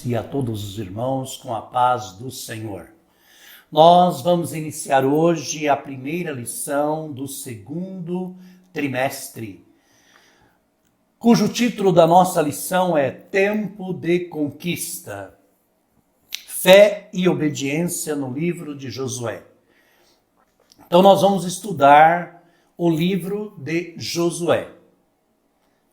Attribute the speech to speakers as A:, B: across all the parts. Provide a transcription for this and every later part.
A: e a todos os irmãos com a paz do Senhor. Nós vamos iniciar hoje a primeira lição do segundo trimestre, cujo título da nossa lição é Tempo de Conquista, Fé e Obediência no livro de Josué. Então nós vamos estudar o livro de Josué,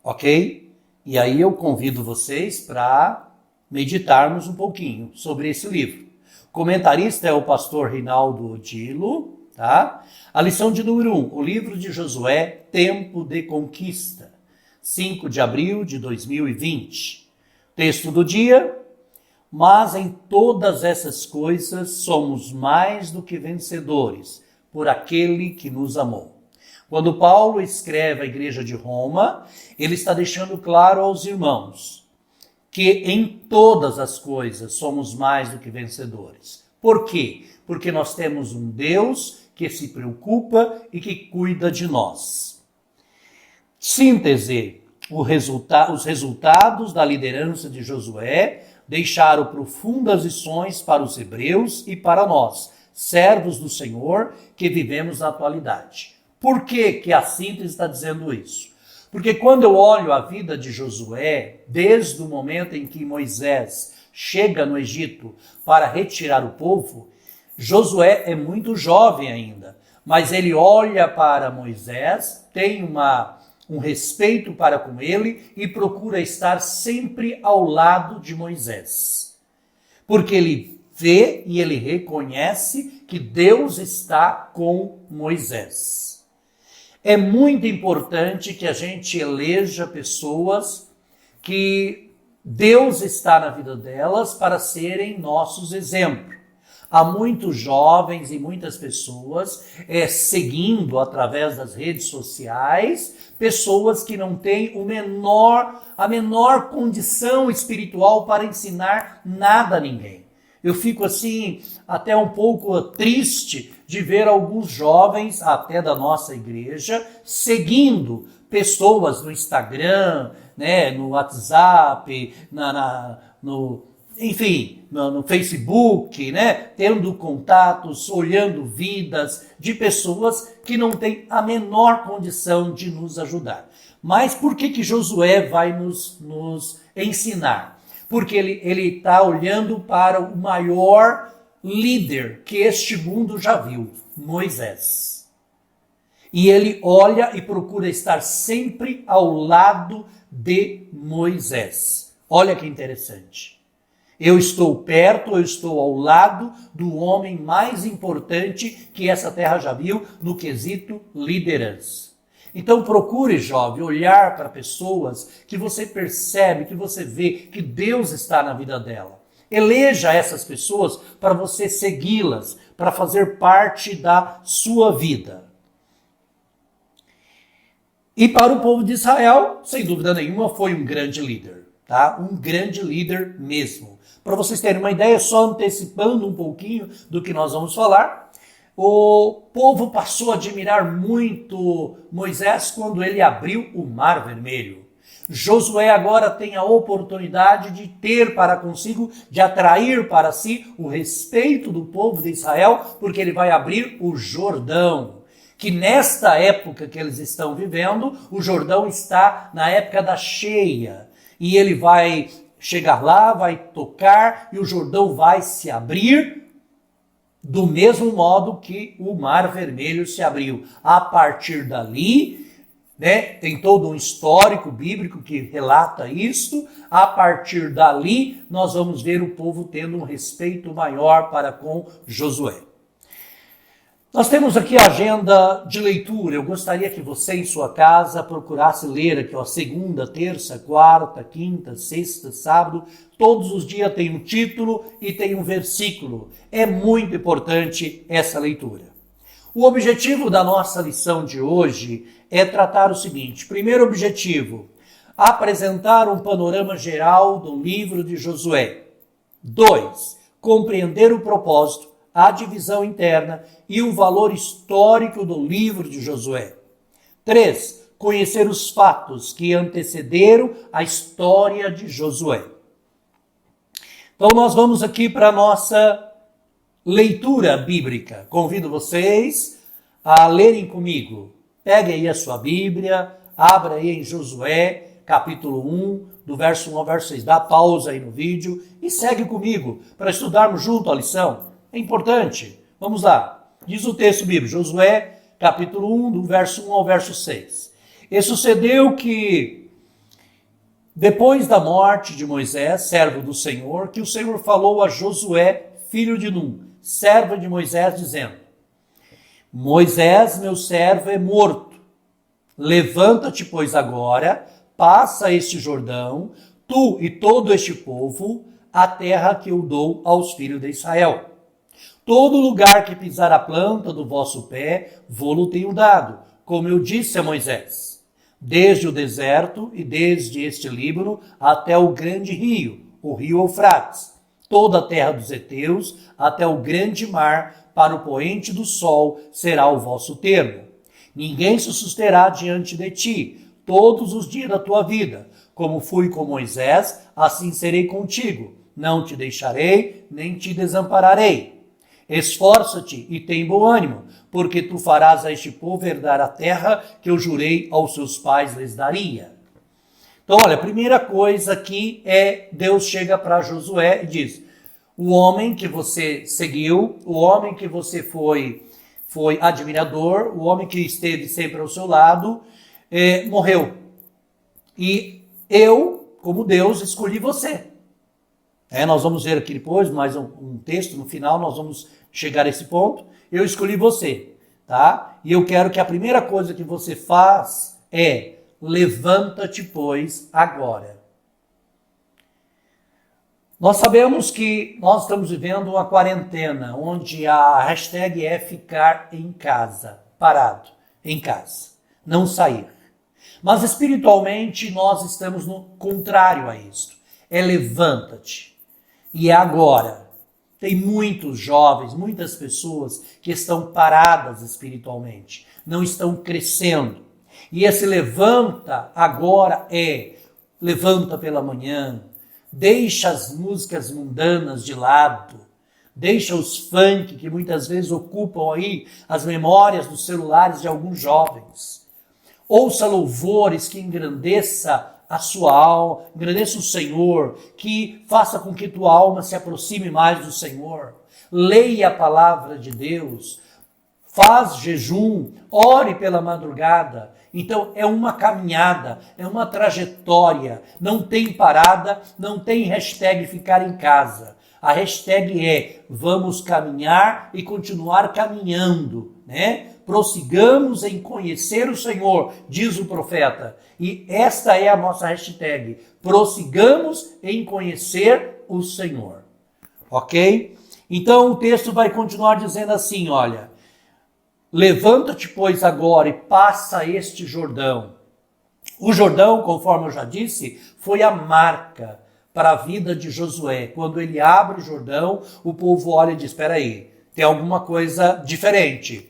A: ok? E aí eu convido vocês para meditarmos um pouquinho sobre esse livro. O comentarista é o pastor Reinaldo Odilo, tá? A lição de número 1, o livro de Josué, Tempo de Conquista, 5 de abril de 2020. Texto do dia: mas em todas essas coisas somos mais do que vencedores, por aquele que nos amou. Quando Paulo escreve à igreja de Roma, ele está deixando claro aos irmãos que em todas as coisas somos mais do que vencedores. Por quê? Porque nós temos um Deus que se preocupa e que cuida de nós. Síntese: os resultados da liderança de Josué deixaram profundas lições para os hebreus e para nós, servos do Senhor que vivemos na atualidade. Por que a síntese está dizendo isso? Porque quando eu olho a vida de Josué, desde o momento em que Moisés chega no Egito para retirar o povo, Josué é muito jovem ainda, mas ele olha para Moisés, tem um respeito para com ele e procura estar sempre ao lado de Moisés. Porque ele vê e ele reconhece que Deus está com Moisés. É muito importante que a gente eleja pessoas que Deus está na vida delas para serem nossos exemplos. Há muitos jovens e muitas pessoas seguindo através das redes sociais, pessoas que não têm a menor condição espiritual para ensinar nada a ninguém. Eu fico assim até um pouco triste de ver alguns jovens, até da nossa igreja, seguindo pessoas no Instagram, né, no WhatsApp, no Facebook, né, tendo contatos, olhando vidas de pessoas que não têm a menor condição de nos ajudar. Mas por que Josué vai nos ensinar? Porque ele está olhando para o maior líder que este mundo já viu, Moisés. E ele olha e procura estar sempre ao lado de Moisés. Olha que interessante. Eu estou perto, eu estou ao lado do homem mais importante que essa terra já viu no quesito liderança. Então procure, jovem, olhar para pessoas que você percebe, que você vê que Deus está na vida dela. Eleja essas pessoas para você segui-las, para fazer parte da sua vida. E para o povo de Israel, sem dúvida nenhuma, foi um grande líder, tá? Um grande líder mesmo. Para vocês terem uma ideia, só antecipando um pouquinho do que nós vamos falar, o povo passou a admirar muito Moisés quando ele abriu o Mar Vermelho. Josué agora tem a oportunidade de ter para consigo, de atrair para si o respeito do povo de Israel, porque ele vai abrir o Jordão. Que nesta época que eles estão vivendo, o Jordão está na época da cheia. E ele vai chegar lá, vai tocar e o Jordão vai se abrir do mesmo modo que o Mar Vermelho se abriu. A partir dali, né, tem todo um histórico bíblico que relata isto. A partir dali, nós vamos ver o povo tendo um respeito maior para com Josué. Nós temos aqui a agenda de leitura. Eu gostaria que você, em sua casa, procurasse ler aqui, ó, segunda, terça, quarta, quinta, sexta, sábado. Todos os dias tem um título e tem um versículo. É muito importante essa leitura. O objetivo da nossa lição de hoje é tratar o seguinte. Primeiro objetivo, apresentar um panorama geral do livro de Josué. 2, compreender o propósito, a divisão interna e o valor histórico do livro de Josué. 3. Conhecer os fatos que antecederam a história de Josué. Então nós vamos aqui para a nossa leitura bíblica. Convido vocês a lerem comigo. Pegue aí a sua Bíblia, abra aí em Josué, capítulo 1, do verso 1 ao verso 6. Dá pausa aí no vídeo e segue comigo para estudarmos junto a lição. É importante. Vamos lá. Diz o texto bíblico, Josué, capítulo 1, do verso 1 ao verso 6. E sucedeu que, depois da morte de Moisés, servo do Senhor, que o Senhor falou a Josué, filho de Num, servo de Moisés, dizendo: Moisés, meu servo, é morto. Levanta-te, pois, agora, passa este Jordão, tu e todo este povo, a terra que eu dou aos filhos de Israel. Todo lugar que pisar a planta do vosso pé, vou-lo tenho dado, como eu disse a Moisés. Desde o deserto e desde este Líbano até o grande rio, o rio Eufrates, toda a terra dos heteus, até o grande mar, para o poente do sol será o vosso termo. Ninguém se susterá diante de ti todos os dias da tua vida. Como fui com Moisés, assim serei contigo. Não te deixarei, nem te desampararei. Esforça-te e tem bom ânimo, porque tu farás a este povo herdar a terra que eu jurei aos seus pais lhes daria. Então, olha, a primeira coisa aqui é Deus chega para Josué e diz: o homem que você seguiu, o homem que você foi admirador, o homem que esteve sempre ao seu lado, morreu. E eu, como Deus, escolhi você. Nós vamos ver aqui depois, mais um texto, no final nós vamos chegar a esse ponto. Eu escolhi você, tá? E eu quero que a primeira coisa que você faz é: levanta-te, pois, agora. Nós sabemos que nós estamos vivendo uma quarentena, onde a hashtag é ficar em casa, parado, em casa, não sair. Mas espiritualmente nós estamos no contrário a isto. É levanta-te. E é agora. Tem muitos jovens, muitas pessoas que estão paradas espiritualmente, não estão crescendo. E esse levanta agora levanta pela manhã. Deixa as músicas mundanas de lado. Deixa os funk que muitas vezes ocupam aí as memórias dos celulares de alguns jovens. Ouça louvores que engrandeça a sua alma, engrandeça o Senhor, que faça com que tua alma se aproxime mais do Senhor. Leia a palavra de Deus. Faz jejum, ore pela madrugada. Então é uma caminhada, é uma trajetória, não tem parada, não tem hashtag ficar em casa. A hashtag é vamos caminhar e continuar caminhando, né? Prossigamos em conhecer o Senhor, diz o profeta. E esta é a nossa hashtag, prossigamos em conhecer o Senhor. Ok? Então o texto vai continuar dizendo assim, olha: levanta-te, pois, agora e passa este Jordão. O Jordão, conforme eu já disse, foi a marca para a vida de Josué. Quando ele abre o Jordão, o povo olha e diz: espera aí, tem alguma coisa diferente.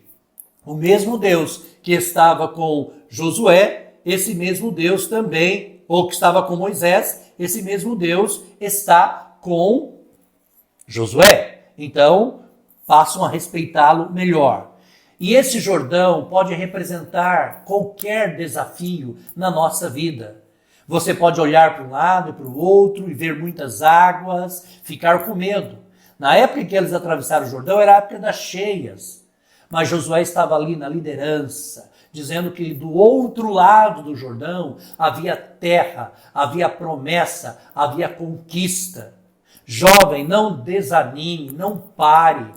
A: O mesmo Deus que estava com Josué, esse mesmo Deus também, ou que estava com Moisés, esse mesmo Deus está com Josué. Então, passam a respeitá-lo melhor. E esse Jordão pode representar qualquer desafio na nossa vida. Você pode olhar para um lado e para o outro e ver muitas águas, ficar com medo. Na época que eles atravessaram o Jordão, era a época das cheias. Mas Josué estava ali na liderança, dizendo que do outro lado do Jordão havia terra, havia promessa, havia conquista. Jovem, não desanime, não pare.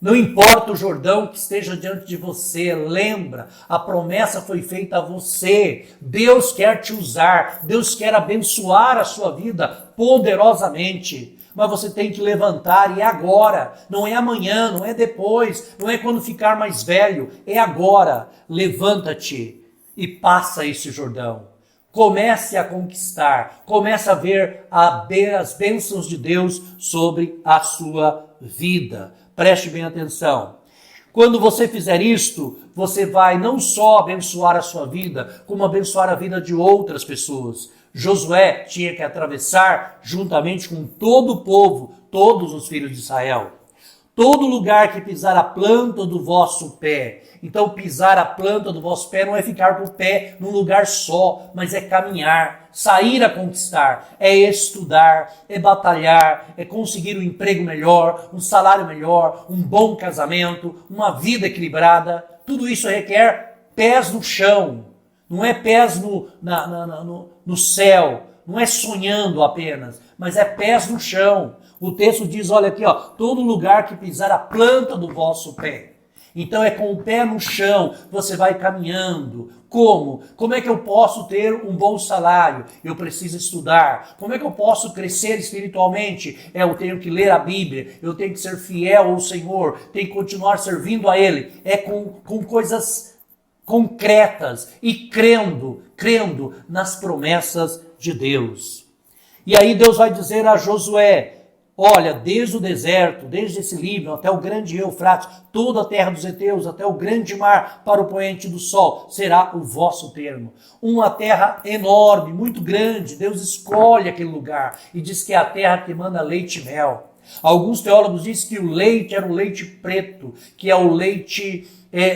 A: Não importa o Jordão que esteja diante de você, lembra, a promessa foi feita a você. Deus quer te usar, Deus quer abençoar a sua vida poderosamente. Mas você tem que levantar, e é agora, não é amanhã, não é depois, não é quando ficar mais velho, é agora. Levanta-te e passa esse Jordão. Comece a conquistar, comece a ver as bênçãos de Deus sobre a sua vida. Preste bem atenção. Quando você fizer isto, você vai não só abençoar a sua vida, como abençoar a vida de outras pessoas. Josué tinha que atravessar juntamente com todo o povo, todos os filhos de Israel. Todo lugar que pisar a planta do vosso pé. Então, pisar a planta do vosso pé não é ficar com o pé num lugar só, mas é caminhar, sair a conquistar, é estudar, é batalhar, é conseguir um emprego melhor, um salário melhor, um bom casamento, uma vida equilibrada. Tudo isso requer pés no chão, não é pés no céu, não é sonhando apenas, mas é pés no chão. O texto diz, olha aqui, todo lugar que pisar a planta do vosso pé. Então é com o pé no chão, você vai caminhando. Como? Como é que eu posso ter um bom salário? Eu preciso estudar. Como é que eu posso crescer espiritualmente? Eu tenho que ler a Bíblia, eu tenho que ser fiel ao Senhor, tenho que continuar servindo a Ele. É com coisas concretas e crendo nas promessas de Deus. E aí Deus vai dizer a Josué, olha, desde o deserto, desde esse Líbano até o grande Eufrates, toda a terra dos heteus, até o grande mar para o poente do sol, será o vosso termo. Uma terra enorme, muito grande. Deus escolhe aquele lugar e diz que é a terra que manda leite e mel. Alguns teólogos dizem que o leite era o leite preto, que é o leite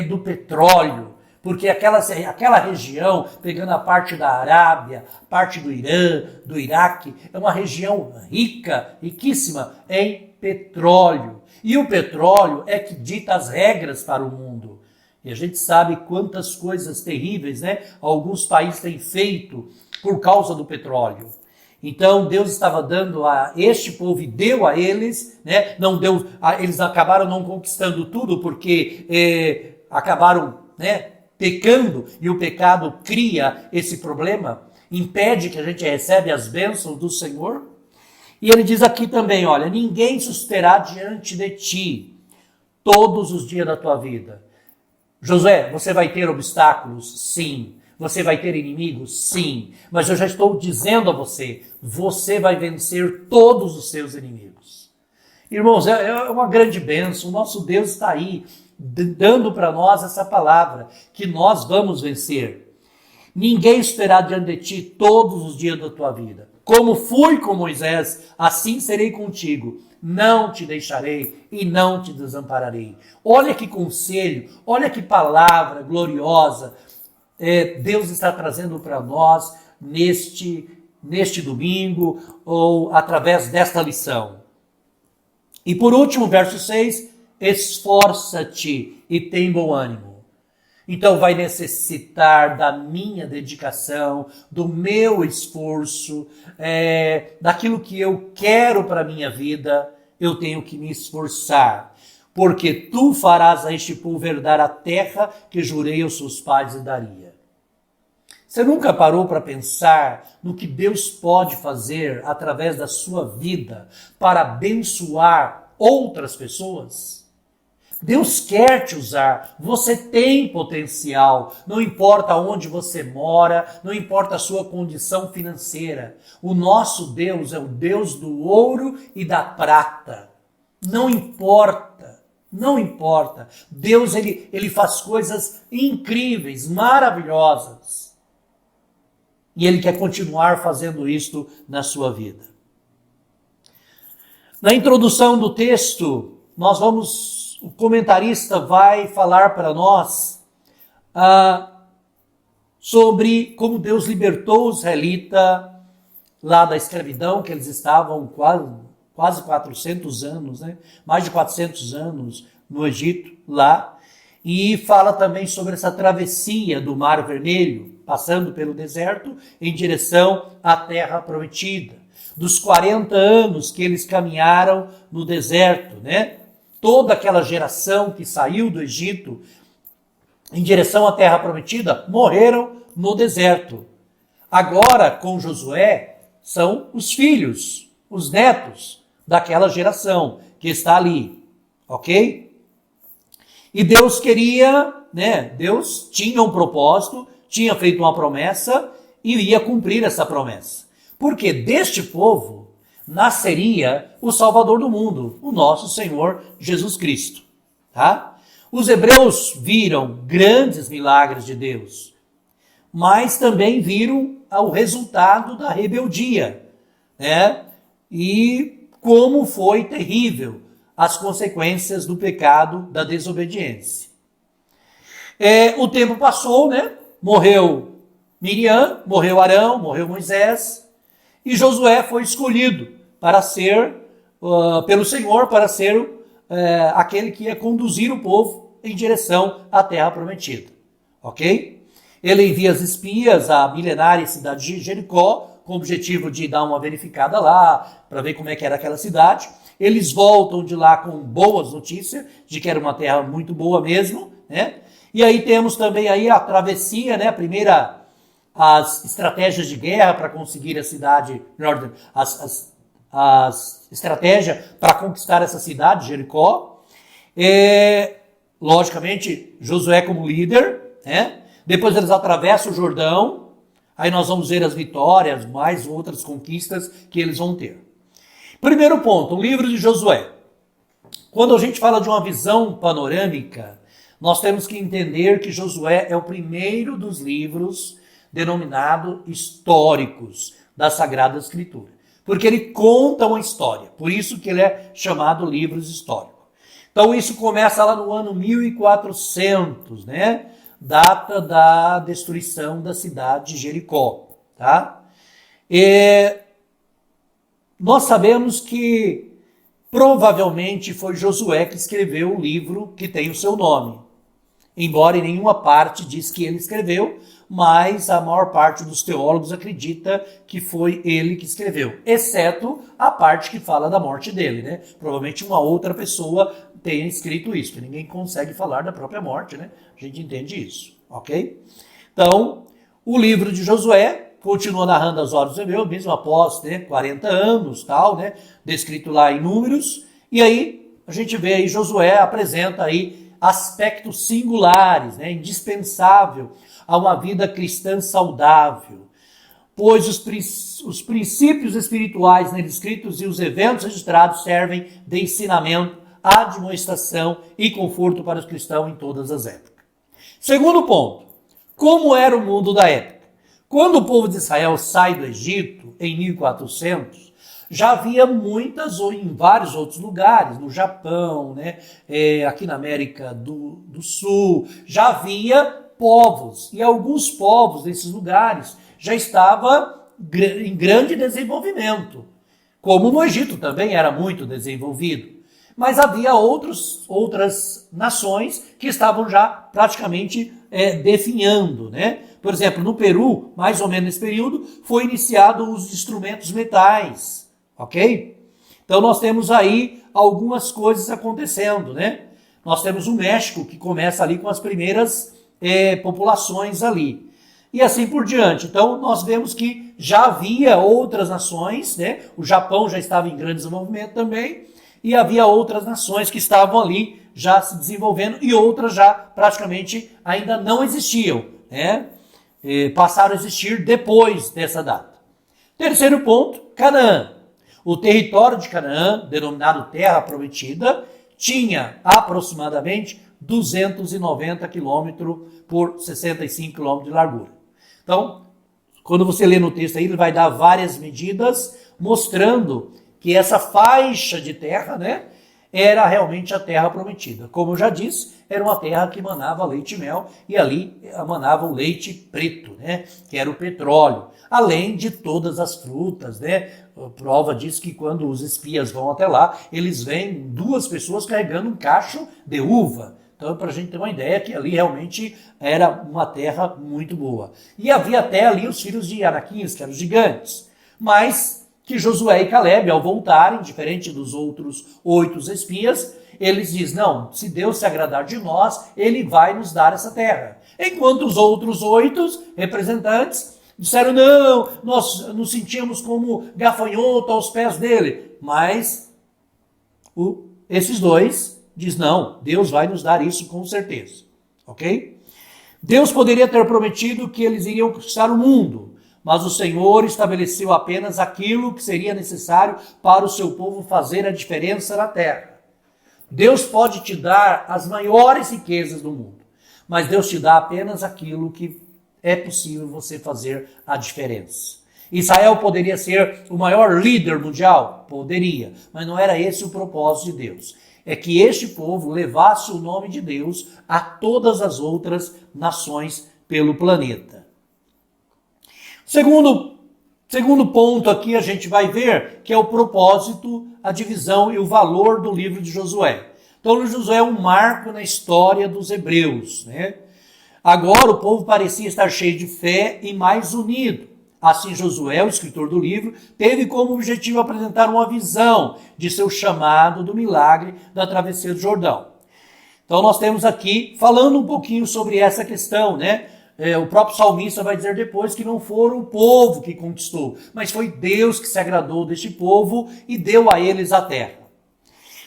A: do petróleo. Porque aquela região, pegando a parte da Arábia, parte do Irã, do Iraque, é uma região rica, riquíssima em petróleo. E o petróleo é que dita as regras para o mundo. E a gente sabe quantas coisas terríveis, alguns países têm feito por causa do petróleo. Então Deus estava dando a este povo e deu a eles, não deu, eles acabaram não conquistando tudo porque acabaram, pecando, e o pecado cria esse problema, impede que a gente receba as bênçãos do Senhor. E ele diz aqui também, olha, ninguém susterá diante de ti todos os dias da tua vida. Josué, você vai ter obstáculos? Sim. Você vai ter inimigos? Sim. Mas eu já estou dizendo a você, você vai vencer todos os seus inimigos. Irmãos, é uma grande bênção, o nosso Deus está aí, dando para nós essa palavra, que nós vamos vencer. Ninguém esperará diante de ti todos os dias da tua vida. Como fui com Moisés, assim serei contigo. Não te deixarei e não te desampararei. Olha que conselho, olha que palavra gloriosa Deus está trazendo para nós neste domingo, ou através desta lição. E por último, verso 6, esforça-te e tem bom ânimo. Então vai necessitar da minha dedicação, do meu esforço, daquilo que eu quero para a minha vida, eu tenho que me esforçar. Porque tu farás a este povo herdar a terra que jurei aos seus pais e daria. Você nunca parou para pensar no que Deus pode fazer através da sua vida para abençoar outras pessoas? Deus quer te usar, você tem potencial, não importa onde você mora, não importa a sua condição financeira. O nosso Deus é o Deus do ouro e da prata. Não importa, não importa. Deus ele faz coisas incríveis, maravilhosas. E Ele quer continuar fazendo isto na sua vida. Na introdução do texto, o comentarista vai falar para nós sobre como Deus libertou os israelitas lá da escravidão, que eles estavam quase 400 anos, mais de 400 anos no Egito, lá. E fala também sobre essa travessia do Mar Vermelho, passando pelo deserto em direção à terra prometida. Dos 40 anos que eles caminharam no deserto, Toda aquela geração que saiu do Egito em direção à terra prometida morreram no deserto. Agora, com Josué, são os filhos, os netos daquela geração que está ali, ok? E Deus queria, Deus tinha um propósito, tinha feito uma promessa e ia cumprir essa promessa. Porque deste povo nasceria o Salvador do mundo, o nosso Senhor Jesus Cristo. Tá? Os hebreus viram grandes milagres de Deus. mas também viram o resultado da rebeldia, né? E como foi terrível as consequências do pecado da desobediência. O tempo passou, né? Morreu Miriam, morreu Arão, morreu Moisés, e Josué foi escolhido para ser, pelo Senhor, para ser aquele que ia conduzir o povo em direção à terra prometida. Ok? Ele envia as espias à milenária cidade de Jericó, com o objetivo de dar uma verificada lá, para ver como é que era aquela cidade. Eles voltam de lá com boas notícias, de que era uma terra muito boa mesmo, né? E aí temos também aí a travessia, né? As estratégias de guerra para conseguir a cidade, as estratégias para conquistar essa cidade, Jericó. Logicamente, Josué como líder, né? Depois eles atravessam o Jordão, aí nós vamos ver as vitórias, mais outras conquistas que eles vão ter. Primeiro ponto, o livro de Josué. Quando a gente fala de uma visão panorâmica, nós temos que entender que Josué é o primeiro dos livros denominados históricos da Sagrada Escritura. Porque ele conta uma história, por isso que ele é chamado livros históricos. Então isso começa lá no ano 1400, né? Data da destruição da cidade de Jericó, tá? Nós sabemos que provavelmente foi Josué que escreveu o livro que tem o seu nome. Embora em nenhuma parte diz que ele escreveu, mas a maior parte dos teólogos acredita que foi ele que escreveu, exceto a parte que fala da morte dele, né? Provavelmente uma outra pessoa tenha escrito isso, que ninguém consegue falar da própria morte, né? A gente entende isso, ok? Então, o livro de Josué continua narrando as obras de Deus, mesmo após 40 anos, tal, né? Descrito lá em Números, e aí a gente vê aí Josué apresenta aí aspectos singulares, né? Indispensável a uma vida cristã saudável, pois os princípios espirituais nele escritos e os eventos registrados servem de ensinamento, admoestação e conforto para os cristãos em todas as épocas. Segundo ponto, como era o mundo da época? Quando o povo de Israel sai do Egito, em 1400, já havia muitas, ou em vários outros lugares, no Japão, né, aqui na América do Sul, já havia povos, e alguns povos desses lugares já estavam em grande desenvolvimento, como no Egito também era muito desenvolvido. Mas havia outras nações que estavam já praticamente definhando, né? Por exemplo, no Peru, mais ou menos nesse período, foi iniciado os instrumentos metais, ok? Então nós temos aí algumas coisas acontecendo, né? Nós temos o México, que começa ali com as primeiras populações ali. E assim por diante. Então nós vemos que já havia outras nações, né? O Japão já estava em grande desenvolvimento também, e havia outras nações que estavam ali já se desenvolvendo e outras já praticamente ainda não existiam, né? Passaram a existir depois dessa data. Terceiro ponto, Canaã. O território de Canaã, denominado Terra Prometida, tinha aproximadamente 290 quilômetros por 65 quilômetros de largura. Então, quando você lê no texto aí, ele vai dar várias medidas mostrando que essa faixa de terra, né, era realmente a terra prometida. Como eu já disse, era uma terra que manava leite e mel, e ali manava o leite preto, né, que era o petróleo, além de todas as frutas, né. A prova diz que quando os espias vão até lá, eles veem 2 pessoas carregando um cacho de uva. Então, para a gente ter uma ideia que ali realmente era uma terra muito boa. E havia até ali os filhos de Anaquins, que eram os gigantes, mas que Josué e Caleb, ao voltarem, diferente dos outros 8 espias, eles dizem, não, se Deus se agradar de nós, ele vai nos dar essa terra. Enquanto os outros 8 representantes disseram, não, nós nos sentíamos como gafanhoto aos pés dele. Mas esses 2 dizem, não, Deus vai nos dar isso com certeza. Ok? Deus poderia ter prometido que eles iriam conquistar o mundo, mas o Senhor estabeleceu apenas aquilo que seria necessário para o seu povo fazer a diferença na terra. Deus pode te dar as maiores riquezas do mundo, mas Deus te dá apenas aquilo que é possível você fazer a diferença. Israel poderia ser o maior líder mundial? Poderia, mas não era esse o propósito de Deus. É que este povo levasse o nome de Deus a todas as outras nações pelo planeta. Segundo ponto aqui a gente vai ver que é o propósito, a divisão e o valor do livro de Josué. Então, o livro de Josué é um marco na história dos hebreus, né? Agora o povo parecia estar cheio de fé e mais unido. Assim, Josué, o escritor do livro, teve como objetivo apresentar uma visão de seu chamado do milagre da travessia do Jordão. Então, nós temos aqui, falando um pouquinho sobre essa questão, né? O próprio salmista vai dizer depois que não foram o povo que conquistou, mas foi Deus que se agradou deste povo e deu a eles a terra.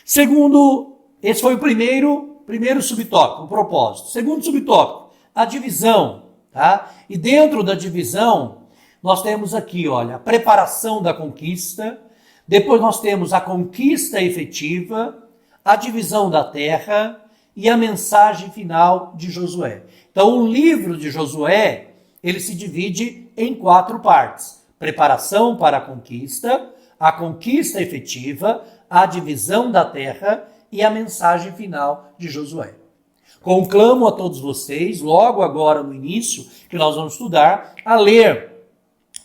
A: Segundo, esse foi o primeiro subtópico, o propósito. Segundo subtópico, a divisão, tá? E dentro da divisão, nós temos aqui, olha, a preparação da conquista, depois nós temos a conquista efetiva, a divisão da terra e a mensagem final de Josué. Então, o livro de Josué, ele se divide em 4 partes. Preparação para a conquista efetiva, a divisão da terra e a mensagem final de Josué. Conclamo a todos vocês, logo agora no início, que nós vamos estudar, a ler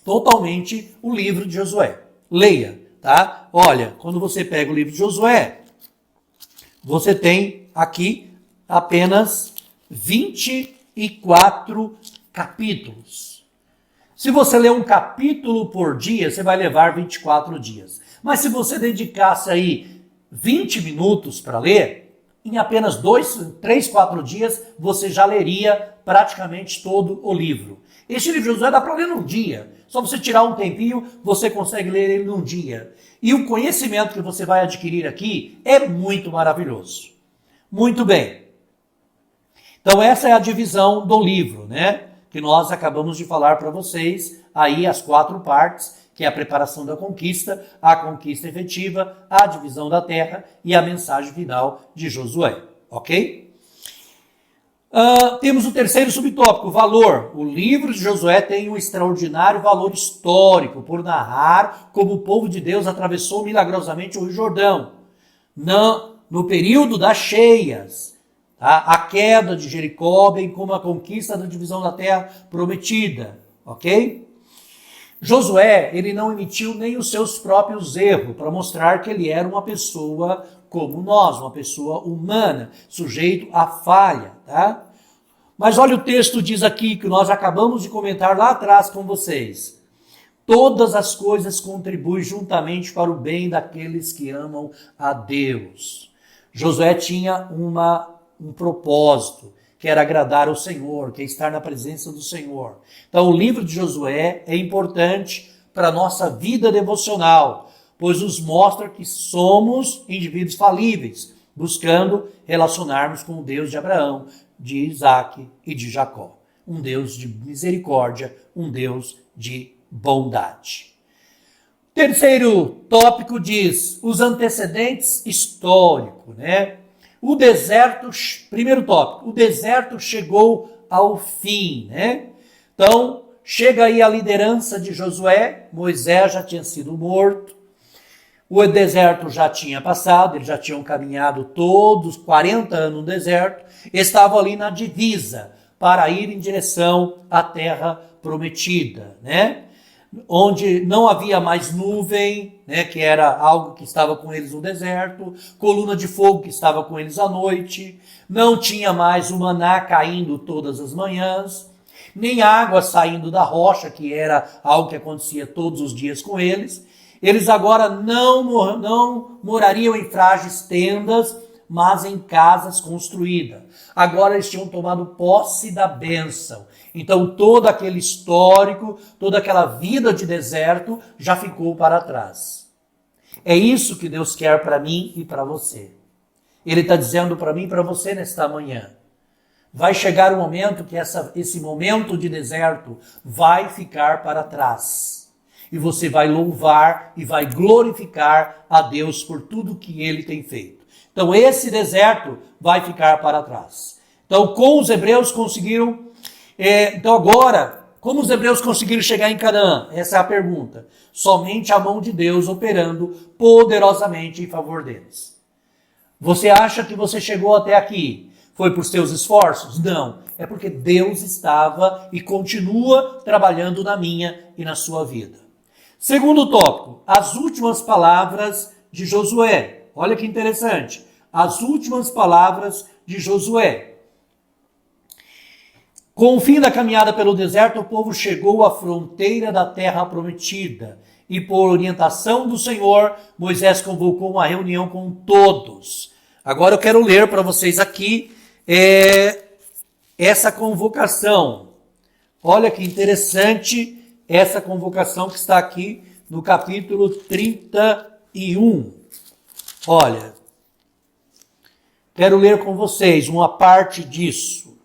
A: totalmente o livro de Josué. Leia, tá? Olha, quando você pega o livro de Josué, você tem aqui apenas 24 capítulos. Se você ler um capítulo por dia, você vai levar 24 dias. Mas se você dedicasse aí 20 minutos para ler, em apenas 2, 3, 4 dias, você já leria praticamente todo o livro. Este livro de Josué dá para ler num dia. Só você tirar um tempinho, você consegue ler ele num dia. E o conhecimento que você vai adquirir aqui é muito maravilhoso. Muito bem. Então essa é a divisão do livro, né? Que nós acabamos de falar para vocês, aí as 4 partes, que é a preparação da conquista, a conquista efetiva, a divisão da terra e a mensagem final de Josué, ok? Temos o terceiro subtópico, valor. O livro de Josué tem um extraordinário valor histórico por narrar como o povo de Deus atravessou milagrosamente o Rio Jordão. No período das cheias, tá? A queda de Jericó, bem como a conquista da divisão da terra prometida, ok? Josué, ele não emitiu nem os seus próprios erros para mostrar que ele era uma pessoa como nós, uma pessoa humana, sujeito à falha, tá? Mas olha o texto diz aqui, que nós acabamos de comentar lá atrás com vocês. Todas as coisas contribuem juntamente para o bem daqueles que amam a Deus. Josué tinha um propósito, que era agradar ao Senhor, que é estar na presença do Senhor. Então o livro de Josué é importante para a nossa vida devocional, pois nos mostra que somos indivíduos falíveis, buscando relacionarmos com o Deus de Abraão, de Isaac e de Jacó. Um Deus de misericórdia, um Deus de bondade. Terceiro tópico diz os antecedentes históricos, né? O deserto, primeiro tópico, o deserto chegou ao fim, né? Então, chega aí a liderança de Josué, Moisés já tinha sido morto, o deserto já tinha passado, eles já tinham caminhado todos 40 anos no deserto, estavam ali na divisa para ir em direção à terra prometida, né? Onde não havia mais nuvem, né, que era algo que estava com eles no deserto, coluna de fogo que estava com eles à noite, não tinha mais o maná caindo todas as manhãs, nem água saindo da rocha, que era algo que acontecia todos os dias com eles. Eles agora não morariam em frágeis tendas, mas em casas construídas. Agora eles tinham tomado posse da bênção. Então todo aquele histórico, toda aquela vida de deserto já ficou para trás. É isso que Deus quer para mim e para você. Ele está dizendo para mim e para você nesta manhã. Vai chegar o momento que esse momento de deserto vai ficar para trás. E você vai louvar e vai glorificar a Deus por tudo que Ele tem feito. Então esse deserto vai ficar para trás. Então com os hebreus conseguiram Então agora, como os hebreus conseguiram chegar em Canaã? Essa é a pergunta. Somente a mão de Deus operando poderosamente em favor deles. Você acha que você chegou até aqui? Foi por seus esforços? Não. É porque Deus estava e continua trabalhando na minha e na sua vida. Segundo tópico, as últimas palavras de Josué. Olha que interessante. As últimas palavras de Josué. Com o fim da caminhada pelo deserto, o povo chegou à fronteira da terra prometida. E por orientação do Senhor, Moisés convocou uma reunião com todos. Agora eu quero ler para vocês aqui essa convocação. Olha que interessante essa convocação que está aqui no capítulo 31. Olha, quero ler com vocês uma parte disso.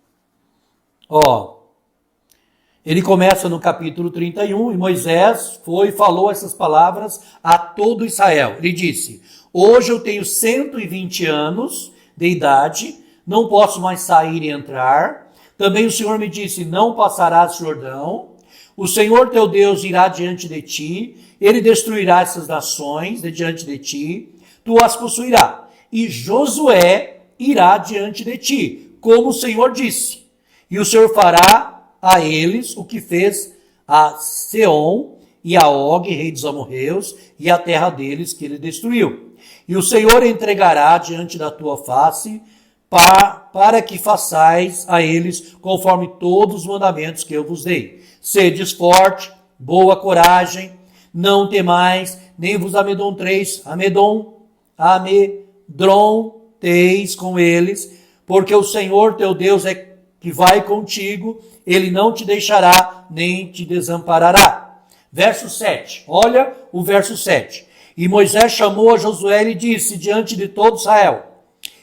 A: Ele começa no capítulo 31, e Moisés foi e falou essas palavras a todo Israel. Ele disse: hoje eu tenho 120 anos de idade, não posso mais sair e entrar. Também o Senhor me disse: não passarás Jordão. O Senhor teu Deus irá diante de ti, ele destruirá essas nações de diante de ti, tu as possuirás. E Josué irá diante de ti, como o Senhor disse. E o Senhor fará a eles o que fez a Seom e a Og, rei dos amorreus, e a terra deles que ele destruiu. E o Senhor entregará diante da tua face, para que façais a eles conforme todos os mandamentos que eu vos dei. Sedes forte, boa coragem, não temais, nem vos amedronteis com eles, porque o Senhor teu Deus é que vai contigo, ele não te deixará, nem te desamparará. Verso 7, olha o verso 7. E Moisés chamou a Josué e disse diante de todo Israel: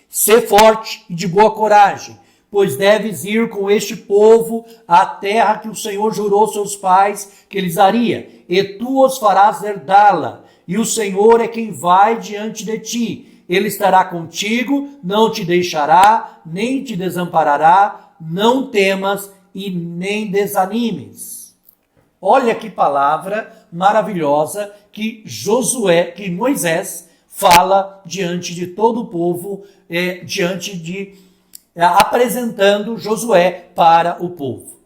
A: sê forte e de boa coragem, pois deves ir com este povo à terra que o Senhor jurou aos seus pais que lhes daria, e tu os farás herdá-la, e o Senhor é quem vai diante de ti. Ele estará contigo, não te deixará, nem te desamparará. Não temas e nem desanimes. Olha que palavra maravilhosa que Moisés fala diante de todo o povo, apresentando Josué para o povo.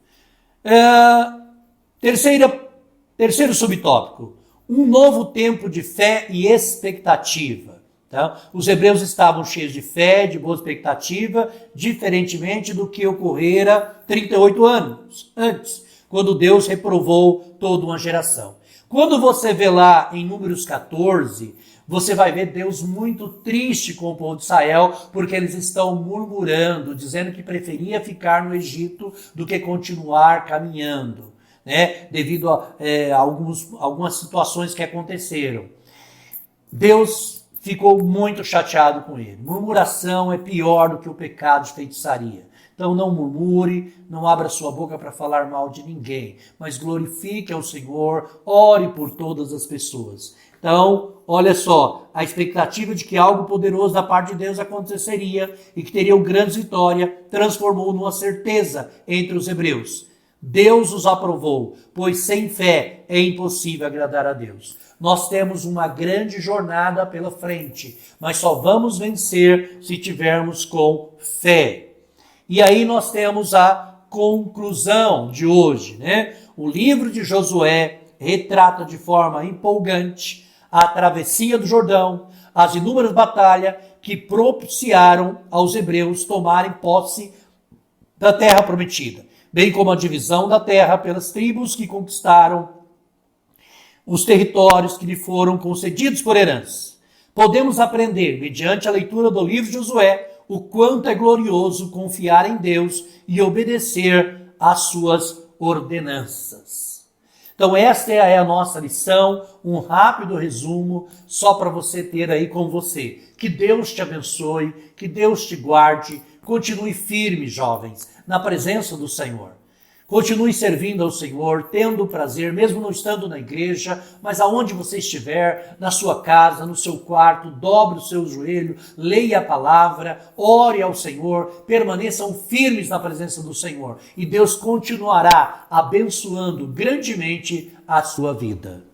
A: Terceiro subtópico, um novo tempo de fé e expectativa. Então, os hebreus estavam cheios de fé, de boa expectativa, diferentemente do que ocorrera 38 anos antes, quando Deus reprovou toda uma geração. Quando você vê lá em Números 14, você vai ver Deus muito triste com o povo de Israel, porque eles estão murmurando, dizendo que preferia ficar no Egito do que continuar caminhando, né? Devido a algumas situações que aconteceram. Deus ficou muito chateado com ele. Murmuração é pior do que o pecado de feitiçaria. Então não murmure, não abra sua boca para falar mal de ninguém, mas glorifique ao Senhor, ore por todas as pessoas. Então, olha só, a expectativa de que algo poderoso da parte de Deus aconteceria e que teriam grande vitória, transformou numa certeza entre os hebreus. Deus os aprovou, pois sem fé é impossível agradar a Deus. Nós temos uma grande jornada pela frente, mas só vamos vencer se tivermos com fé. E aí nós temos a conclusão de hoje, né? O livro de Josué retrata de forma empolgante a travessia do Jordão, as inúmeras batalhas que propiciaram aos hebreus tomarem posse da terra prometida, bem como a divisão da terra pelas tribos que conquistaram os territórios que lhe foram concedidos por herança. Podemos aprender, mediante a leitura do livro de Josué, o quanto é glorioso confiar em Deus e obedecer às suas ordenanças. Então esta é a nossa lição, um rápido resumo, só para você ter aí com você. Que Deus te abençoe, que Deus te guarde, continue firme, jovens, na presença do Senhor. Continue servindo ao Senhor, tendo prazer, mesmo não estando na igreja, mas aonde você estiver, na sua casa, no seu quarto, dobre o seu joelho, leia a palavra, ore ao Senhor, permaneçam firmes na presença do Senhor. E Deus continuará abençoando grandemente a sua vida.